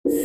Hello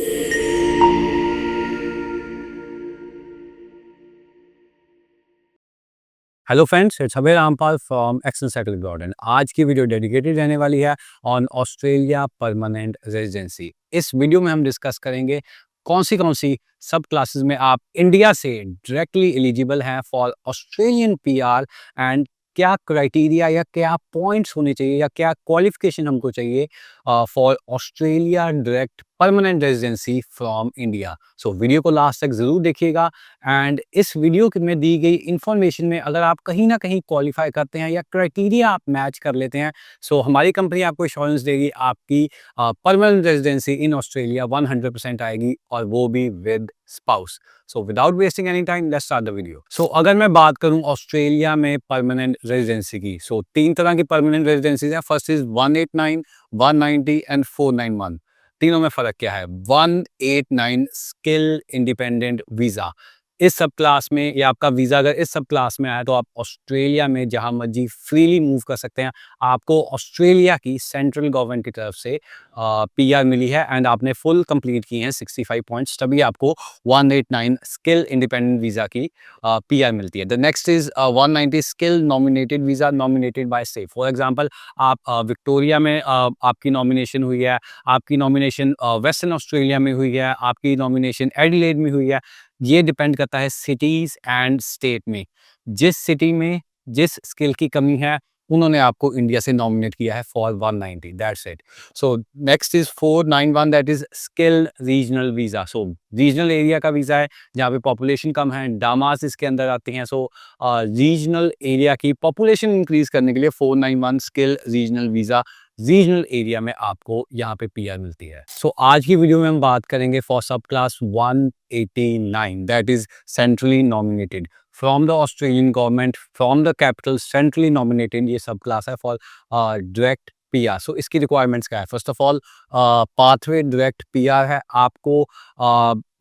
friends, it's Abhay Rampal from excel settle garden. आज की video dedicated रहने वाली है ऑन ऑस्ट्रेलिया परमानेंट रेजिडेंसी। इस वीडियो में हम डिस्कस करेंगे कौन सी सब क्लासेस में आप इंडिया से डायरेक्टली एलिजिबल हैं फॉर ऑस्ट्रेलियन पीआर एंड क्या क्राइटेरिया या क्या पॉइंट्स होने चाहिए या क्या क्वालिफिकेशन हमको चाहिए for Australia direct permanent residency from India. So video को लास्ट तक ज़रूर देखिएगा एंड इस वीडियो में दी गई इंफॉर्मेशन में अगर आप कहीं ना कहीं क्वालिफाई करते हैं या क्राइटेरिया आप मैच कर लेते हैं, सो हमारी कंपनी आपको इंश्योरेंस देगी, आपकी परमानेंट रेजिडेंसी इन ऑस्ट्रेलिया 100% आएगी और वो भी with spouse. So without wasting any time let's start the video. So अगर मैं बात करूं ऑस्ट्रेलिया में परमानेंट रेजिडेंसी की, सो तीन तरह की परमानेंट रेजिडेंसीज हैं। First is 189, 190 and 491। तीनों में फर्क क्या है? 189 स्किल इंडिपेंडेंट वीजा, इस सब क्लास में या आपका वीज़ा अगर इस सब क्लास में आया तो आप ऑस्ट्रेलिया में जहां मर्जी फ्रीली मूव कर सकते हैं। आपको ऑस्ट्रेलिया की सेंट्रल गवर्नमेंट की तरफ से पीआर मिली है एंड आपने फुल कंप्लीट की हैं 65 पॉइंट्स, तभी आपको 189 स्किल इंडिपेंडेंट वीज़ा की पीआर मिलती है। The next is 190 skill nominated visa, nominated by state. For example, आप विक्टोरिया में आपकी नॉमिनेशन हुई है, आपकी नॉमिनेशन वेस्टर्न ऑस्ट्रेलिया में हुई है, आपकी नॉमिनेशन एडिलेड में हुई है। ये डिपेंड करता है सिटीज एंड स्टेट में। जिस सिटी में जिस स्किल की कमी है उन्होंने आपको इंडिया से नॉमिनेट किया है for 190, that's it. So next is 491, that is skill regional visa. So regional area का वीजा है जहाँ पे पॉपुलेशन कम है, डामास इसके अंदर आती हैं। सो रीजनल एरिया की पॉपुलेशन इंक्रीज करने के लिए 491 skill regional visa, regional area में आपको यहाँ पे पीआर मिलती है। सो आज की वीडियो में हम बात करेंगे फॉर सब class 189, that is centrally nominated from the Australian government, from the capital, centrally nominated. ये सब क्लास है फॉर डायरेक्ट पीआर। सो इसकी रिक्वायरमेंट्स क्या है? First of all, pathway direct PR है। आपको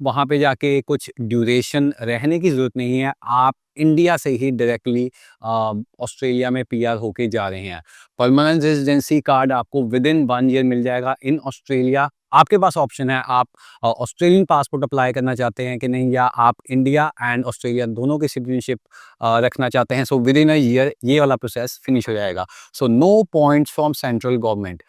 वहाँ पे जाके कुछ ड्यूरेशन रहने की ज़रूरत नहीं है, आप इंडिया से ही डायरेक्टली ऑस्ट्रेलिया में पीआर होके जा रहे हैं। परमानेंट रेजिडेंसी कार्ड आपको विद इन 1 ईयर मिल जाएगा इन ऑस्ट्रेलिया। आपके पास ऑप्शन है, आप ऑस्ट्रेलियन पासपोर्ट अप्लाई करना चाहते हैं कि नहीं, या आप इंडिया एंड ऑस्ट्रेलिया दोनों की सिटीजनशिप रखना चाहते हैं। So with in a year ये वाला प्रोसेस फिनिश हो जाएगा। So no points from central government.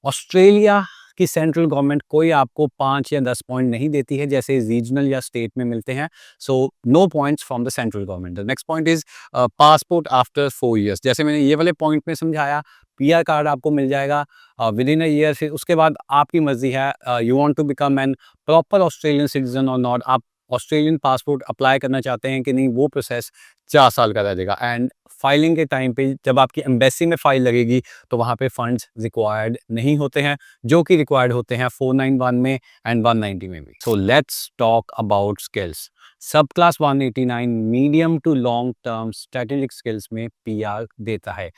Australia की सेंट्रल गवर्नमेंट कोई आपको 5 या 10 पॉइंट नहीं देती है जैसे रीजनल या स्टेट में मिलते हैं। So no points from the central government. The next point is passport after 4 years. जैसे मैंने ये वाले पॉइंट में समझाया, पीआर कार्ड आपको मिल जाएगा विद इन अ ईयर। फिर उसके बाद आपकी मर्जी है, you want to become an proper Australian citizen और नॉट। आप ऑस्ट्रेलियन पासपोर्ट अप्लाई करना चाहते हैं कि नहीं, वो प्रोसेस 4 साल का रहेगा। एंड फाइलिंग के टाइम पे जब आपकी एम्बेसी में फाइल लगेगी तो वहाँ पे फंड्स रिक्वायर्ड नहीं होते हैं, जो कि रिक्वायर्ड होते हैं 491 में एंड 190 में भी। So let's talk about skills. Subclass 189 medium to long term strategic skills में पीआर देता है।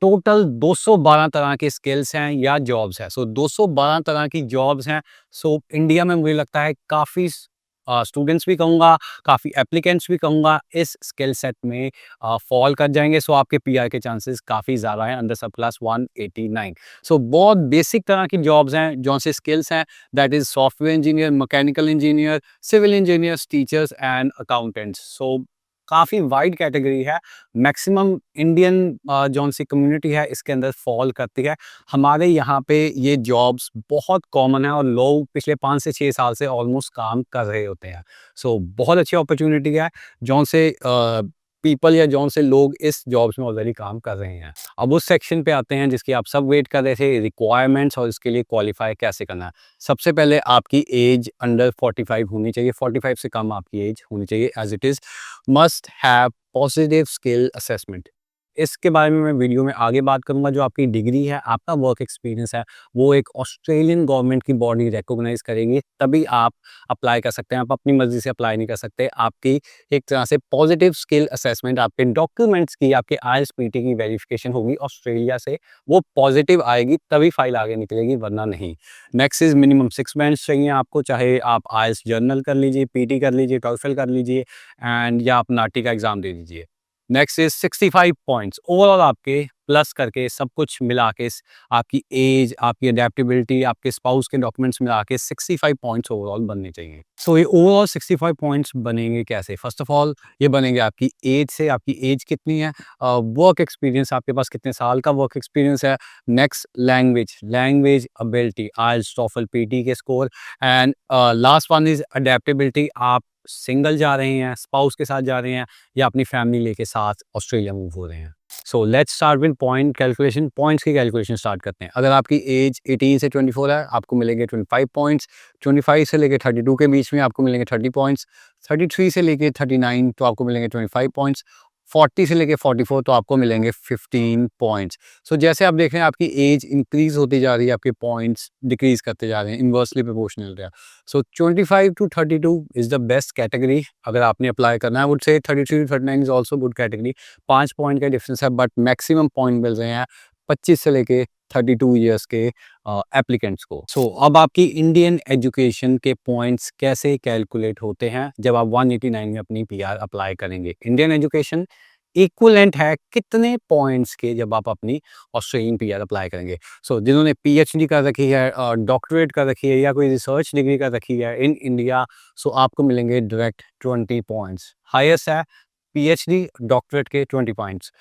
टोटल 212 तरह के स्किल्स हैं या जॉब्स हैं। सो 212 तरह की जॉब्स हैं। सो इंडिया में मुझे लगता है काफ़ी स्टूडेंट्स भी कहूँगा, काफ़ी एप्लीकेंट्स भी कहूँगा, इस स्किल सेट में फॉल कर जाएंगे। सो आपके पीआर के चांसेस काफ़ी ज़्यादा हैं अंडर सब क्लास 189। सो बहुत बेसिक तरह की जॉब्स हैं, जो से स्किल्स हैं, that is software engineer, mechanical engineer, civil engineers, teachers and accountants. So काफ़ी वाइड कैटेगरी है। मैक्सिमम इंडियन जौन सी कम्युनिटी है इसके अंदर फॉल करती है। हमारे यहाँ पे ये जॉब्स बहुत कॉमन है और लोग पिछले 5 से 6 साल से ऑलमोस्ट काम कर रहे होते हैं। सो बहुत अच्छी अपॉर्चुनिटी है जौन से पीपल या जौन से लोग इस जॉब्स में ऑलरेडी काम कर रहे हैं। अब उस सेक्शन पे आते हैं जिसकी आप सब वेट कर रहे थे, रिक्वायरमेंट्स और इसके लिए क्वालिफाई कैसे करना है। सबसे पहले आपकी एज अंडर 45 होनी चाहिए, 45 से कम आपकी एज होनी चाहिए as it is. Must have positive skill assessment. इसके बारे में मैं वीडियो में आगे बात करूंगा। जो आपकी डिग्री है, आपका वर्क एक्सपीरियंस है, वो एक ऑस्ट्रेलियन गवर्नमेंट की बॉडी रिकॉग्नाइज करेगी, तभी आप अप्लाई कर सकते हैं। आप अपनी मर्जी से अप्लाई नहीं कर सकते। आपकी एक तरह से पॉजिटिव स्किल असेसमेंट, आपके डॉक्यूमेंट्स की, आपके आईएलटीएस की वेरिफिकेशन होगी ऑस्ट्रेलिया से, वो पॉजिटिव आएगी तभी फाइल आगे निकलेगी, वरना नहीं। नेक्स्ट इज मिनिमम 6 बैंड्स चाहिए आपको, चाहे आप आईएलटीएस जर्नल कर लीजिए, पीटी कर लीजिए, टॉफल कर लीजिए एंड या आप नाटी का एग्जाम दे दीजिए। Next is 65 points. ओवरऑल आपके प्लस करके सब कुछ मिला के आपकी एज, आपकी अडेप्टेबिलिटी, आपके स्पाउस के डॉक्यूमेंट्स मिला के 65 पॉइंट्स ओवरऑल बनने चाहिए। सो ये ओवरऑल 65 पॉइंट्स बनेंगे कैसे? फर्स्ट ऑफ ऑल ये बनेंगे आपकी एज से, आपकी एज कितनी है, वर्क एक्सपीरियंस आपके पास कितने साल का वर्क एक्सपीरियंस है, नेक्स्ट लैंग्वेज, लैंग्वेज एबिलिटी, आइल्स, टॉफल, पीटी के score, and last one is adaptability. आप सिंगल जा रहे हैं, स्पाउस के साथ जा रहे हैं, या अपनी फैमिली लेके साथ ऑस्ट्रेलिया मूव हो रहे हैं। So let's start with point calculation. Points की कैलकुलेशन स्टार्ट करते हैं। अगर आपकी एज 18 से 24 है, आपको मिलेंगे 25 पॉइंट्स। 25 से लेके 32 के बीच में आपको मिलेंगे 30 पॉइंट्स। 33 से लेके 39 तो आपको मिलेंगे 25 पॉइंट्स। 40 से लेके 44 तो आपको मिलेंगे 15 पॉइंट्स। सो जैसे आप देख रहे हैं आपकी एज इंक्रीज होती जा रही है, आपके पॉइंट्स डिक्रीज करते जा रहे हैं, इन्वर्सली प्रोपोर्शनल है। So 25 to 32 is the best category अगर आपने अप्लाई करना है। I would say 33 to 39 is also good category. 5 point का डिफरेंस है, बट मैक्सिमम पॉइंट मिल रहे हैं 25 से लेके 32 ईयर्स के एप्लीकेंट्स को। सो अब आपकी इंडियन एजुकेशन के पॉइंट्स कैसे कैलकुलेट होते हैं जब आप 189 में अपनी पीआर अप्लाई करेंगे? इंडियन एजुकेशन इक्विवेलेंट है कितने पॉइंट्स के जब आप अपनी ऑस्ट्रेलियन पीआर अप्लाई करेंगे? सो जिन्होंने पीएचडी कर रखी है, डॉक्टरेट कर रखी है, या कोई रिसर्च डिग्री कर रखी है इन इंडिया, सो आपको मिलेंगे डायरेक्ट 20 पॉइंट्स। हाईएस्ट है पीएचडी डॉक्टरेट के 20 points.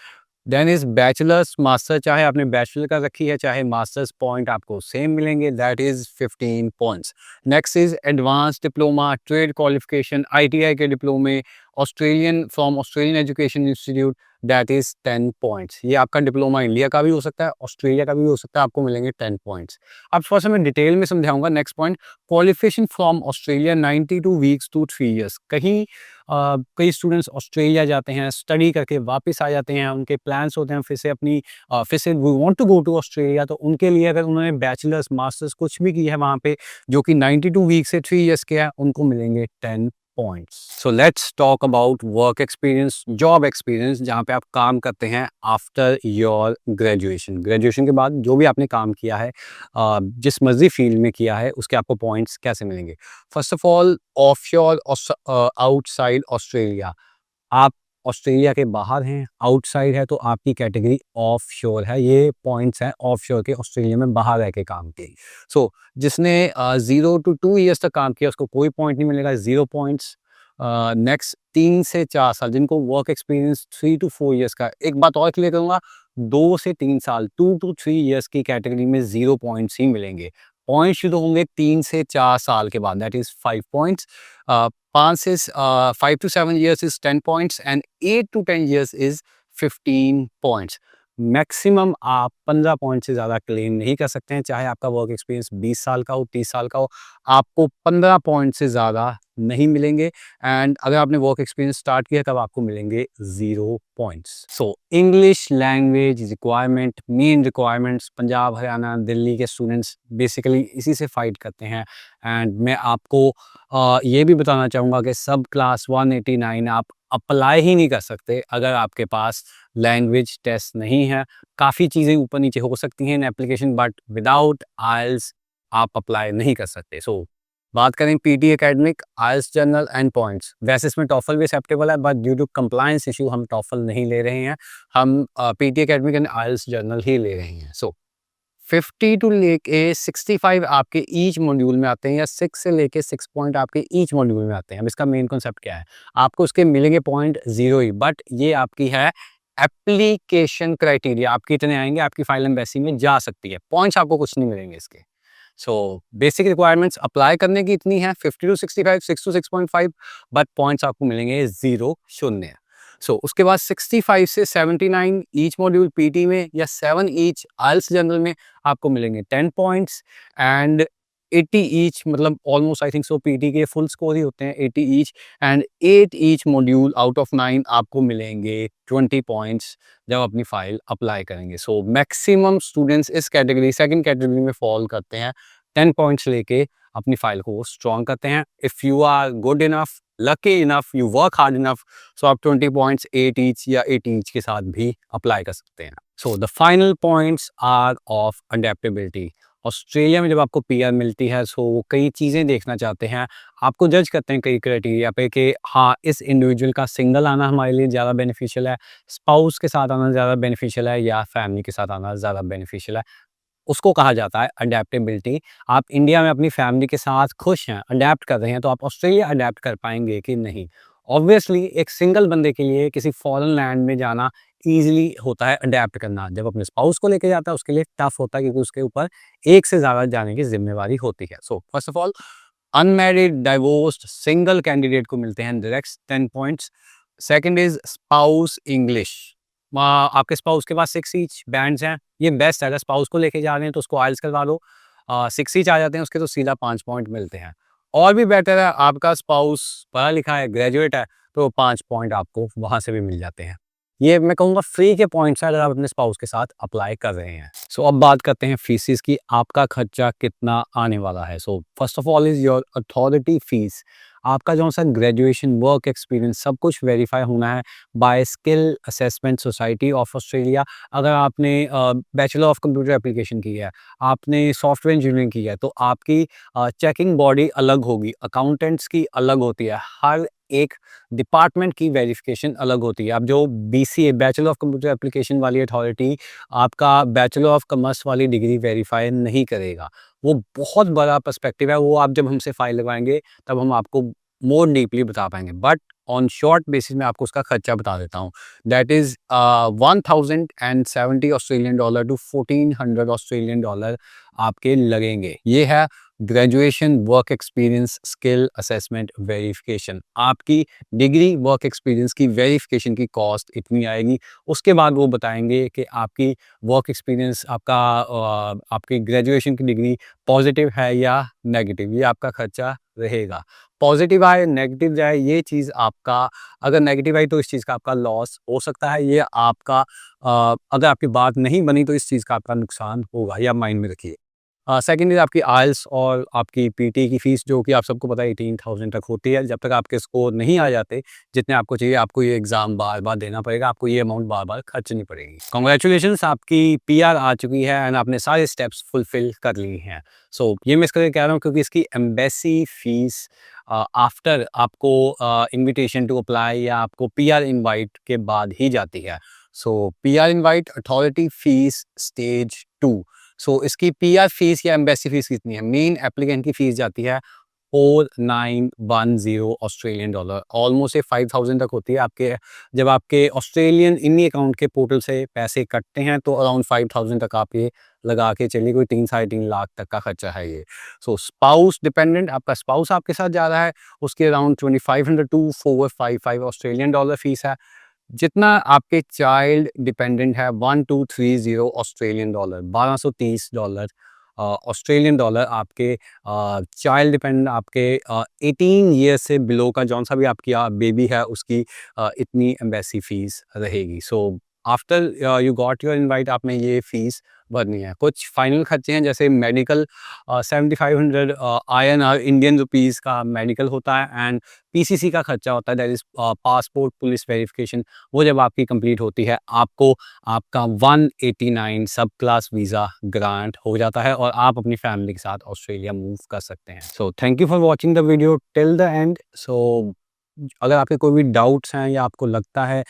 Then is bachelors master, चाहे आपने बैचलर का रखी है चाहे मास्टर्स, पॉइंट आपको सेम मिलेंगे, that is 15 points. Next is advance diploma, trade qualification, ITI के डिप्लोमे, Australian from Australian education institute, that is 10 points. ये आपका डिप्लोमा इंडिया का भी हो सकता है, ऑस्ट्रेलिया का भी हो सकता है, आपको मिलेंगे 10 पॉइंट्स। अब थोड़ा सा मैं डिटेल में समझाऊंगा। Next point, qualification from Australia 92 weeks to 3 years. कई स्टूडेंट्स ऑस्ट्रेलिया जाते हैं, स्टडी करके वापस आ जाते हैं, उनके प्लान्स होते हैं फिर से we want to go to Australia. तो उनके लिए अगर उन्होंने बैचलर्स मास्टर्स कुछ भी किया है वहाँ पे जो कि 92 वीक से 3 ईयर्स के है, उनको मिलेंगे 10 points. So let's talk about work experience, job experience, जहाँ पे आप काम करते हैं आफ्टर योर ग्रेजुएशन। ग्रेजुएशन के बाद जो भी आपने काम किया है, जिस मर्जी फील्ड में किया है, उसके आपको पॉइंट्स कैसे मिलेंगे? First of all, offshore outside Australia. आप ऑस्ट्रेलिया के बाहर हैं, आउटसाइड है, तो आपकी कैटेगरी ऑफशोर है। ये पॉइंट्स हैं ऑफशोर के, ऑस्ट्रेलिया में बाहर रह के काम के। सो जिसने 0 टू 2 ईयर्स तक काम किया उसको कोई पॉइंट नहीं मिलेगा, 0 पॉइंट्स। नेक्स्ट 3 से 4 साल, जिनको वर्क एक्सपीरियंस 3 टू 4 ईयर्स का। एक बात और क्लियर करूंगा, 2 से 3 साल, 2 टू 3 ईयर्स की कैटेगरी में 0 पॉइंट्स ही मिलेंगे। पॉइंट शुरू होंगे 3 से 4 साल के बाद, that is 5 points. 5 to 7 years is 10 points and 8 to 10 years is 15 points. Maximum आप 15 पॉइंट से ज़्यादा क्लेम नहीं कर सकते हैं, चाहे आपका वर्क एक्सपीरियंस 20 साल का हो, 30 साल का हो, आपको 15 पॉइंट से ज़्यादा नहीं मिलेंगे। एंड अगर आपने वर्क एक्सपीरियंस स्टार्ट किया तब आपको मिलेंगे 0 points. So English language requirement, main requirements Punjab, Haryana, Delhi के स्टूडेंट्स बेसिकली इसी से फाइट करते हैं। एंड मैं आपको ये भी बताना चाहूँगा कि सब क्लास 189 आप अप्लाई ही नहीं कर सकते अगर आपके पास लैंग्वेज टेस्ट नहीं है। काफ़ी चीज़ें ऊपर नीचे हो सकती हैं in application, but without IELTS आप अप्लाई नहीं कर सकते। सो बात करें PTE academic, IELTS general and points, वैसे इसमें टॉफल भी एक्सेप्टेबल है, but due to compliance issue हम टॉफल नहीं ले रहे हैं, हम PTE academic and IELTS general ही ले रहे हैं। सो 50 टू लेके 65 आपके ईच मॉड्यूल में आते हैं, या 6 से लेके 6 पॉइंट आपके ईच मॉड्यूल में आते हैं। अब इसका मेन कॉन्सेप्ट क्या है? आपको उसके मिलेंगे पॉइंट 0 ही, बट ये आपकी है एप्लीकेशन क्राइटेरिया। आपके इतने आएंगे, आपकी फाइल एम्बेसी में जा सकती है, पॉइंट्स आपको कुछ नहीं मिलेंगे इसके। सो बेसिक रिक्वायरमेंट्स अप्लाई करने की इतनी है 50 टू 65, 6 टू 6.5, बट पॉइंट्स आपको मिलेंगे 0, शून्य। सो उसके बाद 65 से 79 ईच मॉड्यूल पीटी में, या 7 ईच आइल्स जनरल में आपको मिलेंगे 10 पॉइंट्स। एंड 80 ईच, मतलब almost I think so PT के फुल स्कोर ही होते हैं 80 each, and 8 each module out of 9 आपको मिलेंगे 20 पॉइंट्स जब अपनी फाइल अप्लाई करेंगे। सो मैक्सिमम स्टूडेंट्स इस कैटेगरी, सेकंड कैटेगरी में फॉल करते हैं, 10 पॉइंट्स लेके अपनी फाइल को स्ट्रॉन्ग करते हैं। If you are good enough, lucky enough, you work hard enough, so आप 20 पॉइंट्स 8 ईच या 80 ईच के साथ भी अप्लाई कर सकते हैं। So the final points are of adaptability. Australia में जब आपको पीआर मिलती है सो वो कई चीज़ें देखना चाहते हैं, आपको जज करते हैं कई क्राइटेरिया पे कि हाँ, इस इंडिविजुअल का सिंगल आना हमारे लिए ज़्यादा बेनिफिशियल है, स्पाउस के साथ आना ज़्यादा बेनिफिशियल है या फैमिली के साथ आना ज़्यादा बेनिफिशियल है। उसको कहा जाता है अडैप्टेबिलिटी। आप इंडिया में अपनी फैमिली के साथ खुश हैं, अडैप्ट कर रहे हैं, तो आप ऑस्ट्रेलिया अडैप्ट कर पाएँगे कि नहीं? ऑब्वियसली एक सिंगल बंदे के लिए किसी फॉरेन लैंड में जाना ईज़िली होता है अडैप्ट करना। जब अपने स्पाउस को लेके जाता है उसके लिए टफ होता है क्योंकि उसके ऊपर एक से ज़्यादा जाने की ज़िम्मेवारी होती है। So first of all unmarried, divorced, single candidate को मिलते हैं direct 10 points. Second is spouse English. आपके स्पाउस के पास 6 ईच बैंड्स हैं, ये बेस्ट है। अगर स्पाउस को लेके जा रहे हैं तो उसको आइल्स करवा लो। 6 ईच आ जाते हैं उसके तो सीधा 5 पॉइंट मिलते हैं। और भी बेटर है आपका स्पाउस पढ़ा लिखा है, ग्रेजुएट है, तो 5 पॉइंट आपको वहाँ से भी मिल जाते हैं। ये मैं कहूँगा फ्री के पॉइंट्स हैं अगर आप अपने स्पाउस के साथ अप्लाई कर रहे हैं। सो अब बात करते हैं फीसिस की, आपका खर्चा कितना आने वाला है। So first of all is your authority fees. आपका जो सा ग्रेजुएशन, वर्क एक्सपीरियंस सब कुछ वेरीफाई होना है bye skill assessment society of Australia. अगर आपने बैचलर ऑफ कंप्यूटर एप्लीकेशन की है, आपने सॉफ्टवेयर इंजीनियरिंग की है, तो आपकी चेकिंग बॉडी अलग होगी, अकाउंटेंट्स की अलग होती है। हर एक डिपार्टमेंट की वेरिफिकेशन अलग होती है। अब जो BCA, bachelor of computer application वाली अथॉरिटी आपका बैचलर ऑफ कॉमर्स वाली डिग्री वेरीफाई नहीं करेगा। वो बहुत बड़ा पर्सपेक्टिव है, वो आप जब हमसे फाइल लगवाएंगे तब हम आपको मोर डीपली बता पाएंगे। बट ऑन शॉर्ट बेसिस में आपको उसका खर्चा बता देता हूँ। That is 1070 Australian dollar to 1400 Australian dollar आपके लगेंगे। ये है graduation, work experience, skill assessment, verification. आपकी डिग्री, वर्क एक्सपीरियंस की वेरिफिकेशन की कॉस्ट इतनी आएगी। उसके बाद वो बताएंगे कि आपकी वर्क एक्सपीरियंस, आपकी ग्रेजुएशन की डिग्री पॉजिटिव है या नेगेटिव, ये आपका खर्चा रहेगा। पॉजिटिव आए, नेगेटिव जाए, ये चीज़ आपका, अगर नेगेटिव आई तो इस चीज़ का आपका लॉस हो सकता है। ये आपका अगर आपकी बात नहीं बनी तो इस चीज़ का आपका नुकसान होगा, या माइंड में रखिए। सेकंड इज़ आपकी आइल्स और आपकी पीटी की फ़ीस, जो कि आप सबको पता है 18,000 तक होती है। जब तक आपके स्कोर नहीं आ जाते जितने आपको चाहिए, आपको ये एग्ज़ाम बार-बार देना पड़ेगा, आपको ये अमाउंट बार-बार खर्चनी पड़ेगी। कांग्रेचुलेशंस, आपकी पीआर आ चुकी है एंड आपने सारे स्टेप्स फुलफ़िल कर ली हैं। सो ये मैं इसलिए कह रहा हूँ क्योंकि इसकी एम्बेसी फ़ीस आफ्टर आपको इन्विटेशन टू अप्लाई या आपको पीआर इनवाइट के बाद ही जाती है। So PR invite, authority fees, stage 2। So इसकी पीआर फीस या एम्बेसी फीस कितनी है? मेन एप्लीकेंट की फीस जाती है 4910 ऑस्ट्रेलियन डॉलर, ऑलमोस्ट 5000 तक होती है। आपके जब आपके ऑस्ट्रेलियन इन्हीं अकाउंट के पोर्टल से पैसे कटते हैं तो अराउंड 5000 तक आप ये लगा के चलिए, कोई 3 साढ़े 3 लाख तक का खर्चा है ये। सो स्पाउस डिपेंडेंट, आपका स्पाउस आपके साथ जा रहा है, उसके around 2500 to 455 Australian dollar fees है। जितना आपके चाइल्ड डिपेंडेंट है 1230 Australian dollar, 1230 dollar Australian dollar आपके चाइल्ड डिपेंडेंट, आपके 18 ईयर से बिलो का जौन सा भी आपकी बेबी है उसकी इतनी एम्बेसी फीस रहेगी। So after you got your invite आपने ये फीस भरनी है। कुछ फाइनल खर्चे हैं जैसे मेडिकल, 7500 INR इंडियन रुपीज़ का मेडिकल होता है, एंड पीसीसी का खर्चा होता है, that is passport police verification. वो जब आपकी कंप्लीट होती है आपको आपका 189 सब क्लास वीज़ा ग्रांट हो जाता है और आप अपनी फैमिली के साथ ऑस्ट्रेलिया मूव कर सकते हैं। So thank you for watching the video till the end. So अगर आपके कोई भी डाउट्स हैं या आपको लगता है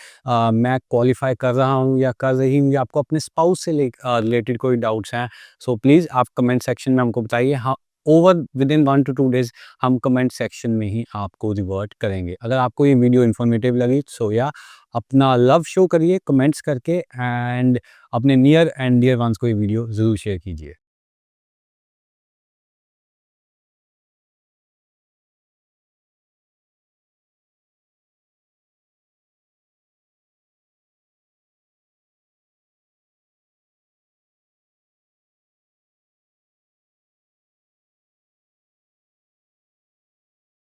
मैं क्वालिफाई कर रहा हूँ या कर रही हूँ, या आपको अपने स्पाउस से रिलेटेड कोई डाउट्स हैं, सो प्लीज़ आप कमेंट सेक्शन में हमको बताइए। हाँ, ओवर विदिन 1 to 2 डेज़ हम कमेंट सेक्शन में ही आपको रिवर्ट करेंगे। अगर आपको ये वीडियो इन्फॉर्मेटिव लगी सो या अपना लव शो करिए कमेंट्स करके, एंड अपने नियर एंड डियर वंस को ये वीडियो ज़रूर शेयर कीजिए।